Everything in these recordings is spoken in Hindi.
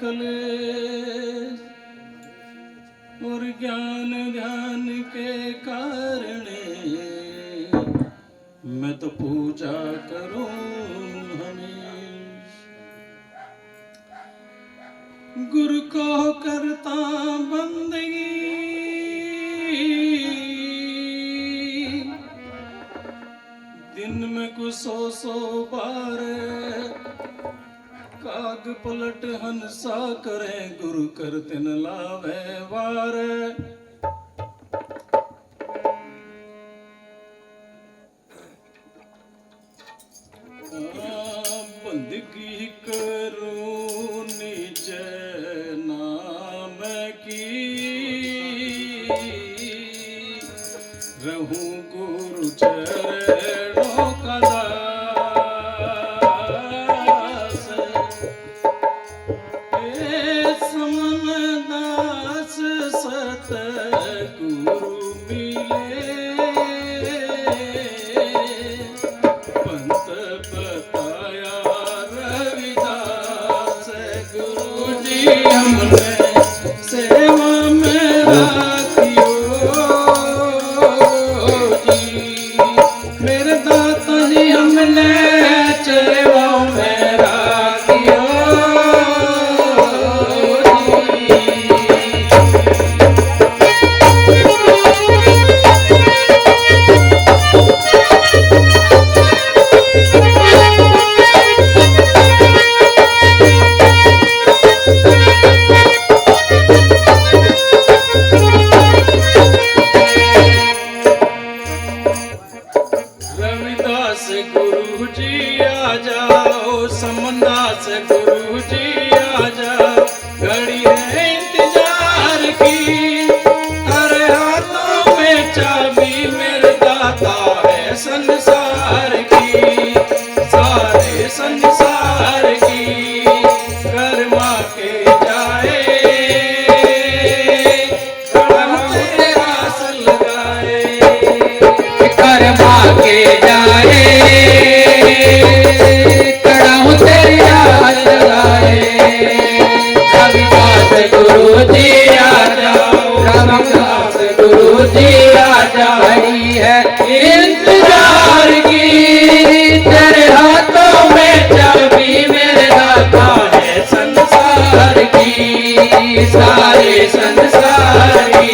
कलेश और ज्ञान ध्यान के कारण मैं तो पूजा करूं हमेश। गुरु को करता बंदगी दिन में कुछ 100 बार काग पलट हंसा करे गुरु करते न लावे वार। बंदगी करूं निज नाम की रहूं गुरु चरणों का दास। समन दास सतगुरु मिले पंत बताया रविदास। गुरु जी हमने सेवा में राखियो जी, मेरे दाता जी हमने सेवा में राखियो। रविदास गुरु जी आ जाओ, समनदास गुरु जी आ जाओ, घड़ी है इंतजार की, अरे हाथों में चाबी मेरे दाता है संसार की, सारे संसार की। कर्मा के जाए रास लगाए, कर्मा के जाए कड़ाहू तेरी आस लगाए। रविदास गुरु जी आ जाओ, रविदास गुरु जी आ जाओ, घड़ी है इंतजार की, तेरे हाथों में चाबी मेरे दाता है संसार की, सारे संसार की।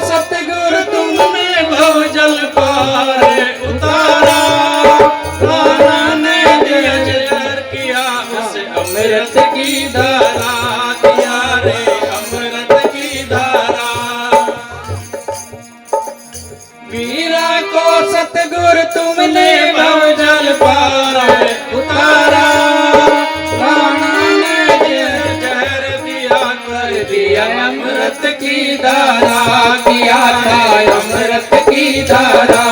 सतगुरु तुमने भवजल पार उतारा, राणा ने जय जय किया उसे अमृत की धारा दिया रे, अमृत की धारा। वीरा को सतगुरु तुमने भवजल पार उतारा, राणा ने जय जहर दिया कर दिया अमृत की धारा, किया था अमृत की धारा।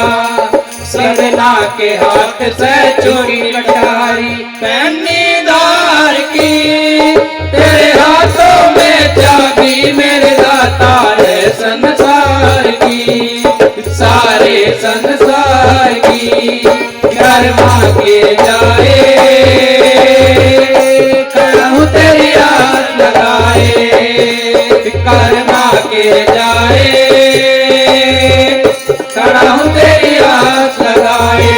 सरना के हाथ से चोरी कटारी पैनीदार की, तेरे हाथों में चाबी मेरे दाता है संसार की, सारे संसार की। कर्मा के जाए कड़ाहू तेरी आस लगाए, कर्मा के जाए कड़ाहू तेरी आस लगाए।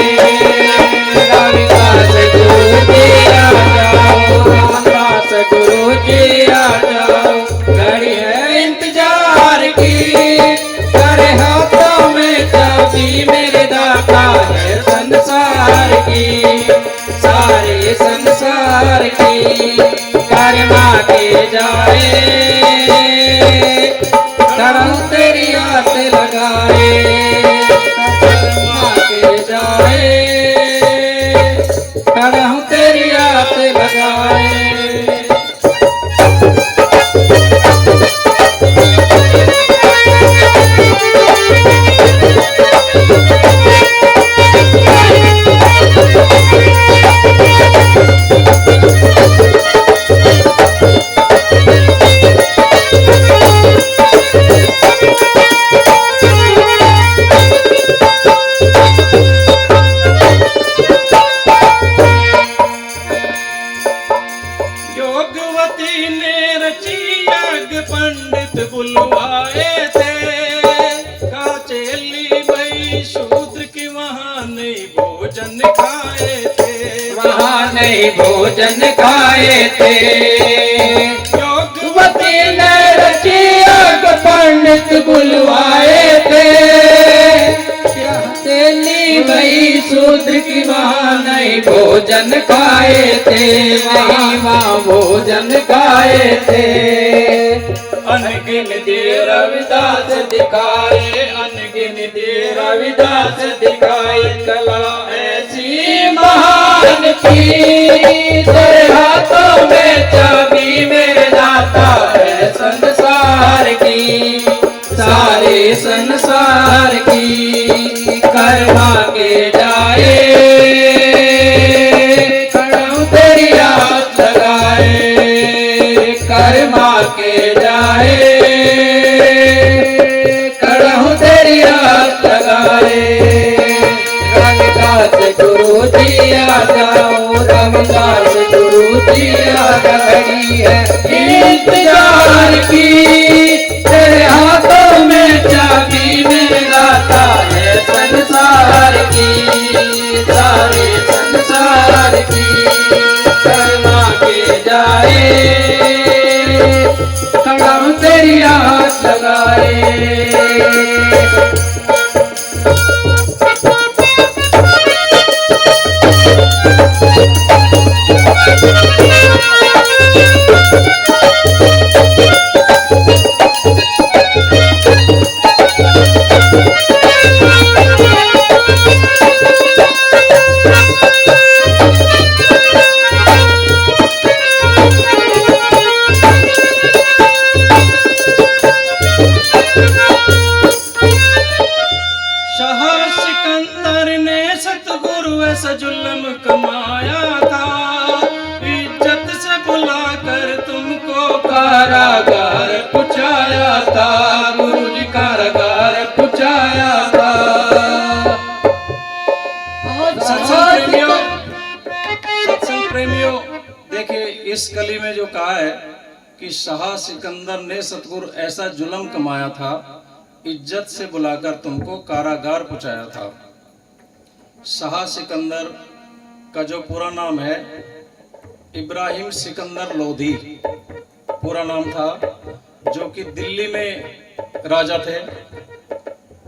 रविदास गुरु जी आ जाओ, रविदास गुरु जी आ जाओ, घड़ी है इंतजार की, तेरे हाथों में चाबी मेरे दाता है संसार रची यज्ञ पंडित बुलवाए थे, चेली भाई शूद्र की वहाँ नहीं भोजन खाए थे, वहाँ नहीं भोजन खाए थे। योगवती ने रची यज्ञ पंडित बुलवाए थे, चेली भाई शूद्र की वहाँ नहीं भोजन खाए थे, नहीं वहाँ भोजन खाए थे। अनगिन दे रविदास दिखाए, अनगिन दे रविदास दिखाए, कला ऐसी महान की तेरे हाथों में चाबी मेरे दाता है संसार की, सारे संसार की। कर्मा के जाए कड़म तेरी हाथ लगाए, कर्मा के जाए कड़म तेरी हाथ लगाए। रविदास गुरु जी आ जाओ, रविदास गुरु जी आ गई है इंतजार की, तेरे हाथों में चाबी मेरे दाता है संसार की, सारे संसार की। कर्मा के जाए कड़म तेरी हाथ लगाए। शाह सिकंदर ने सतगुरु ऐसा जुल्म कमाया था, इज्जत से बुलाकर तुमको कारागार पुचाया था, गुरु जी कारागार पुचाया था। सत्संग प्रेमियों, देखिए इस कली में जो कहा है कि शाह सिकंदर ने सतगुरु ऐसा जुल्म कमाया था, इज्जत से बुलाकर तुमको कारागार पहुंचाया था। शाह सिकंदर का जो पूरा नाम है इब्राहिम सिकंदर लोधी पूरा नाम था, जो कि दिल्ली में राजा थे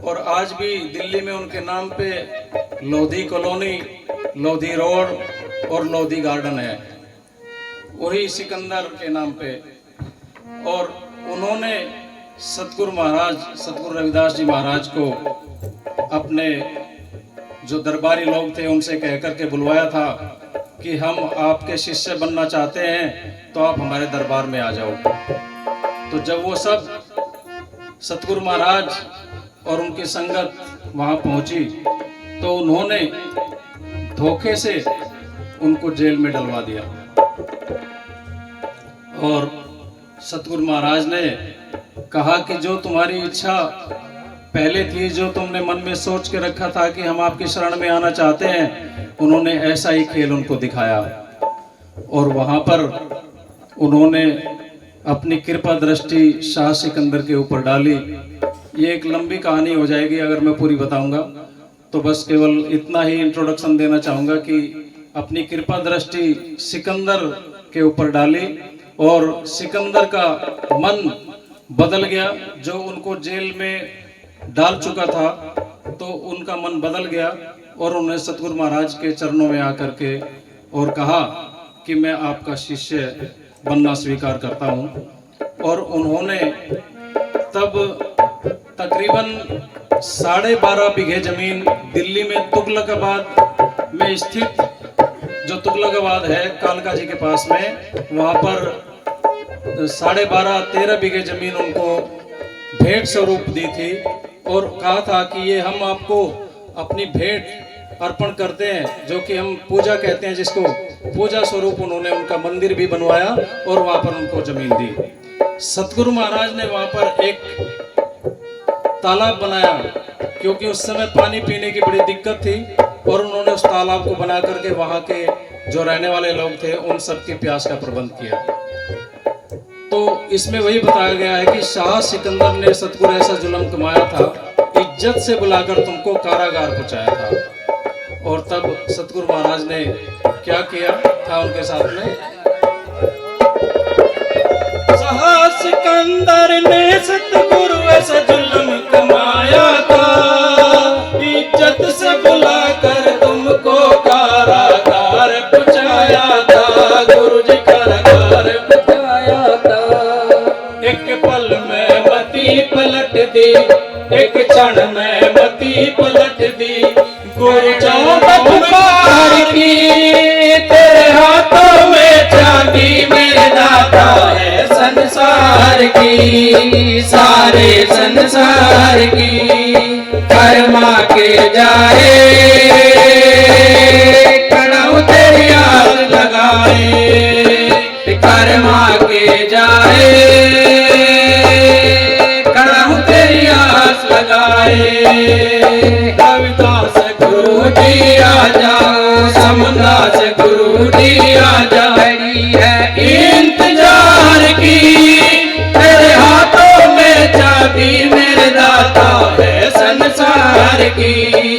और आज भी दिल्ली में उनके नाम पे लोधी कॉलोनी, लोधी रोड और लोधी गार्डन है, वही सिकंदर के नाम पे। और उन्होंने सतगुरु महाराज, सतगुरु रविदास जी महाराज को अपने जो दरबारी लोग थे उनसे कह करके बुलवाया था कि हम आपके शिष्य बनना चाहते हैं, तो आप हमारे दरबार में आ जाओ। तो जब वो सब सतगुरु महाराज और उनकी संगत वहाँ पहुँची तो उन्होंने धोखे से उनको जेल में डलवा दिया और सतगुरु महाराज ने कहा कि जो तुम्हारी इच्छा पहले थी, जो तुमने मन में सोच के रखा था कि हम आपकी शरण में आना चाहते हैं, उन्होंने ऐसा ही खेल उनको दिखाया और वहाँ पर उन्होंने अपनी कृपा दृष्टि शाह सिकंदर के ऊपर डाली। ये एक लंबी कहानी हो जाएगी अगर मैं पूरी बताऊंगा, तो बस केवल इतना ही इंट्रोडक्शन देना चाहूँगा कि अपनी कृपा दृष्टि सिकंदर के ऊपर डाली और सिकंदर का मन बदल गया। जो उनको जेल में डाल चुका था तो उनका मन बदल गया और उन्होंने सतगुरु महाराज के चरणों में आकर के और कहा कि मैं आपका शिष्य बनना स्वीकार करता हूँ। और उन्होंने तब तकरीबन 12.5 बीघे जमीन दिल्ली में तुगलकाबाद में स्थित, जो तुगलकाबाद है कालका जी के पास में, वहाँ पर 12.5-13 बीघे जमीन उनको भेंट स्वरूप दी थी और कहा था कि ये हम आपको अपनी भेंट अर्पण करते हैं, जो कि हम पूजा कहते हैं, जिसको पूजा स्वरूप उन्होंने उनका मंदिर भी बनवाया और वहाँ पर उनको जमीन दी। सतगुरु महाराज ने वहाँ पर एक तालाब बनाया क्योंकि उस समय पानी पीने की बड़ी दिक्कत थी और उन्होंने उस तालाब को बना करके वहाँ के जो रहने वाले लोग थे उन सब की प्यास का प्रबंध किया। तो इसमें वही बताया गया है कि शाह सिकंदर ने सतगुरु ऐसा जुल्म कमाया था, इज्जत से बुलाकर तुमको कारागार पहुंचाया था। और तब सतगुरु महाराज ने क्या किया था उनके साथ में? शाह सिकंदर ने सतगुरु ऐसा जुल्म कमाया था, इज्जत से बुलाकर तुमको कारागार पहुंचाया था। गुरु जी कारागार पहुंचाया था। एक पल में मती पलट दी, एक क्षण में मती पलट दी। गुरु चौबत पार की, तेरे हाथों में चाबी मेरे दाता है संसार की, सारे संसार की। कर्मा के जाए कड़ाऊ तेरी आस लगाए, कर्मा के जाए कड़ाऊ तेरी आस लगाए। रविदास गुरु जी आ जाओ, समदास गुरु जी आ जाओ। है इंतजार की, तेरे हाथों में चाबी मेरे दाता है संसार की,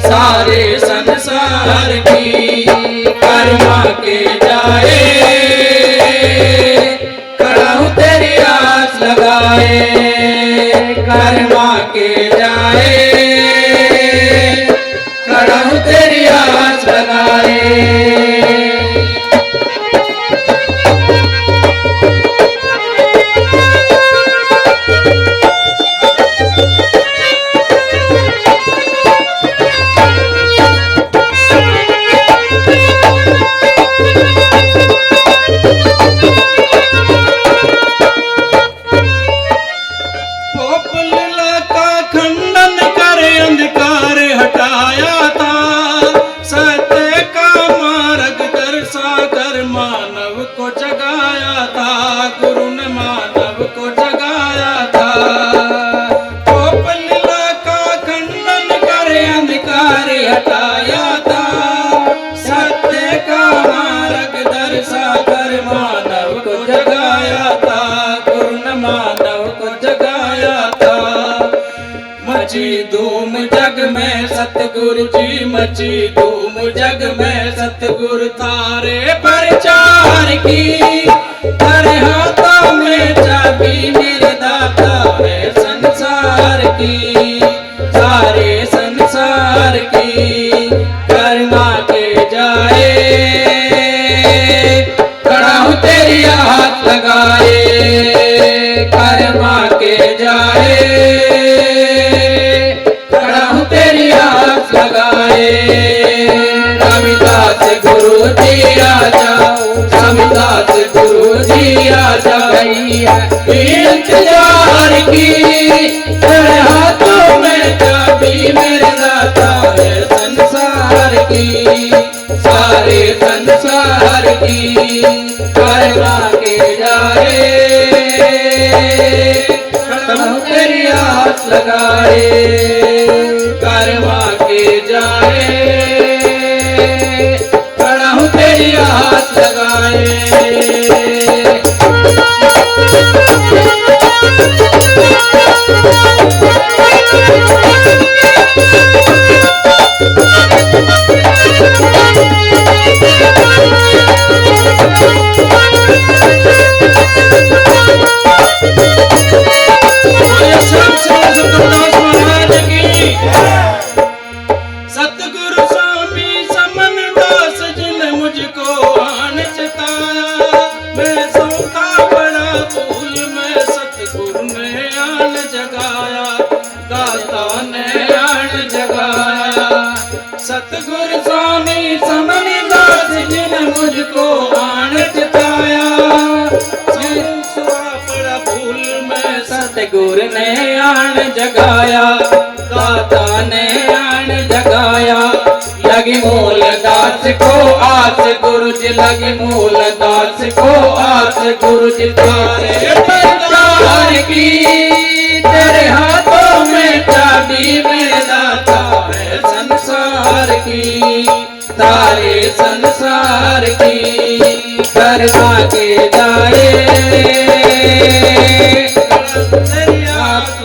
सारे संसार की। कर्मा के जाए कड़ाऊ तेरी आस लगाए, कर्मा के जाए कड़ाऊ तेरी आस लगाए। मची धूम जग में सतगुरु जी, मची धूम जग में सतगुरु थारे प्रचार की। तेरे हाथों में चाबी मेरे दाता है संसार की, सारे संसार की। कर्मा के जाए कड़ाऊ तेरी हाथ लगाए, कर्मा के जाए तेरी आस लगाए। रविदास गुरु जी आ जाओ, रविदास गुरु जी आ जाओ। इंतजार की, तेरे हाथों में चाबी मेरे दाता है संसार की, सारे संसार की। कर्मा के जाए तेरी आस लगाए, कर्मा के जाए कड़ाऊ तेरी आस लगाए। सतगुरु स्वामी समन दास जिन मुझको आन चिताया, मैं सोता बड़ा भूल में सतगुरु ने आन जगाया, दाता ने आन जगाया। सतगुरु स्वामी समन दास जिन मुझको आन चिताया, बड़ा भूल में सतगुरु ने आन जगाया, दाता ने आन जगाया। लगी मूल दास को आस गुरु जी, लगी मूल दास को आस गुरु जी। तारे प्रचार की, तेरे हाथों में चाबी मेरे दाता है संसार की, सारे संसार की। कर्मा के जाए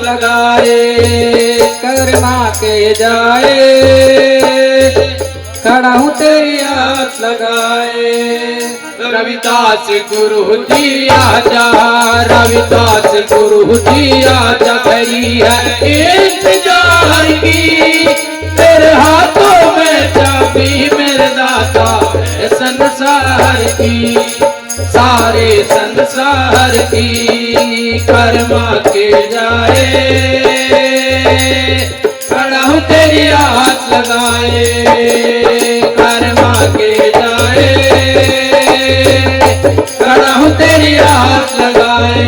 लगाए, कर्मा के जाए, खड़ा हूँ तेरी आस लगाए। रविदास गुरु जी आजा, रविदास गुरु जी आजा, खरी है इंतजार की, तेरे हाथों में चाबी मेरे दाता है संसार की, सारे संसार की। कर्मा के जाए, खड़ा हूँ तेरी आस लगाए, कर्मा के जाए, खड़ा हूँ तेरी आस लगाए।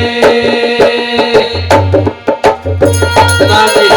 राम जी।